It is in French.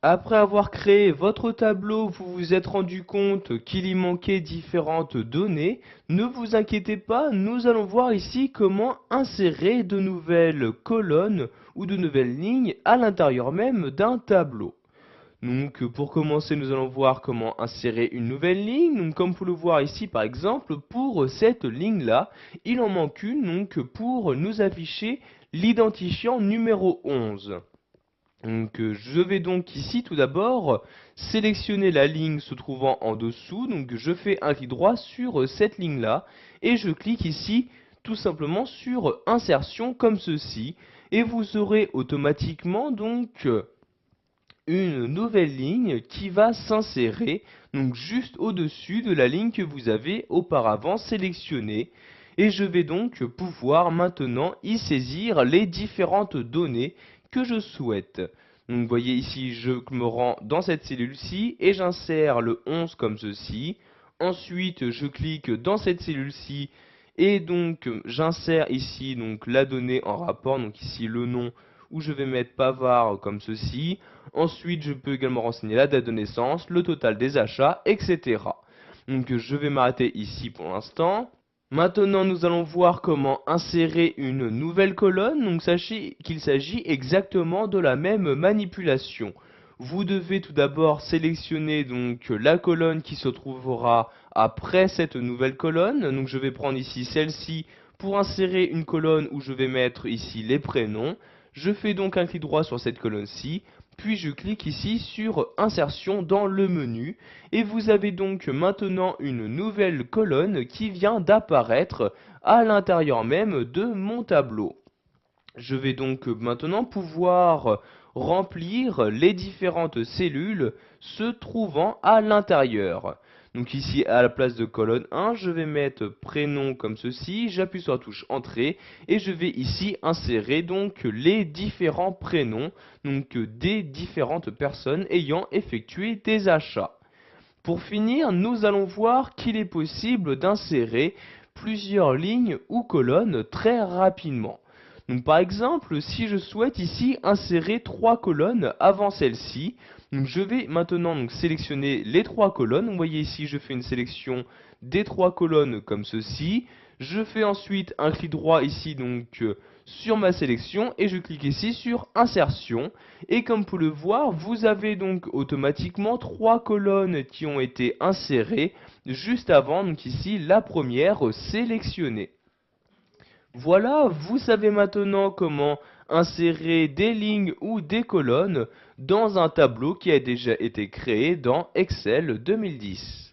Après avoir créé votre tableau, vous vous êtes rendu compte qu'il y manquait différentes données. Ne vous inquiétez pas, nous allons voir ici comment insérer de nouvelles colonnes ou de nouvelles lignes à l'intérieur même d'un tableau. Donc pour commencer, nous allons voir comment insérer une nouvelle ligne. Donc comme vous pouvez le voir ici par exemple, pour cette ligne-là, il en manque une donc pour nous afficher l'identifiant numéro 11. Donc je vais donc ici tout d'abord sélectionner la ligne se trouvant en dessous. Donc je fais un clic droit sur cette ligne-là et je clique ici tout simplement sur insertion comme ceci. Et vous aurez automatiquement donc une nouvelle ligne qui va s'insérer donc juste au-dessus de la ligne que vous avez auparavant sélectionnée. Et je vais donc pouvoir maintenant y saisir les différentes données que je souhaite. Donc vous voyez ici, je me rends dans cette cellule-ci et j'insère le 11 comme ceci. Ensuite, je clique dans cette cellule-ci et donc j'insère ici donc la donnée en rapport, donc ici le nom où je vais mettre Pavard comme ceci. Ensuite, je peux également renseigner la date de naissance, le total des achats, etc. Donc je vais m'arrêter ici pour l'instant. Maintenant, nous allons voir comment insérer une nouvelle colonne. Donc sachez qu'il s'agit exactement de la même manipulation. Vous devez tout d'abord sélectionner donc la colonne qui se trouvera après cette nouvelle colonne. Donc je vais prendre ici celle-ci pour insérer une colonne où je vais mettre ici les prénoms. Je fais donc un clic droit sur cette colonne-ci, puis je clique ici sur insertion dans le menu et vous avez donc maintenant une nouvelle colonne qui vient d'apparaître à l'intérieur même de mon tableau. Je vais donc maintenant pouvoir remplir les différentes cellules se trouvant à l'intérieur. Donc ici à la place de colonne 1, je vais mettre prénom comme ceci, j'appuie sur la touche entrée et je vais ici insérer donc les différents prénoms donc des différentes personnes ayant effectué des achats. Pour finir, nous allons voir qu'il est possible d'insérer plusieurs lignes ou colonnes très rapidement. Donc par exemple, si je souhaite ici insérer trois colonnes avant celle-ci, je vais maintenant donc sélectionner les trois colonnes. Vous voyez ici, je fais une sélection des trois colonnes comme ceci. Je fais ensuite un clic droit ici donc sur ma sélection et je clique ici sur insertion. Et comme vous pouvez le voir, vous avez donc automatiquement trois colonnes qui ont été insérées juste avant, donc ici la première sélectionnée. Voilà, vous savez maintenant comment insérer des lignes ou des colonnes dans un tableau qui a déjà été créé dans Excel 2010.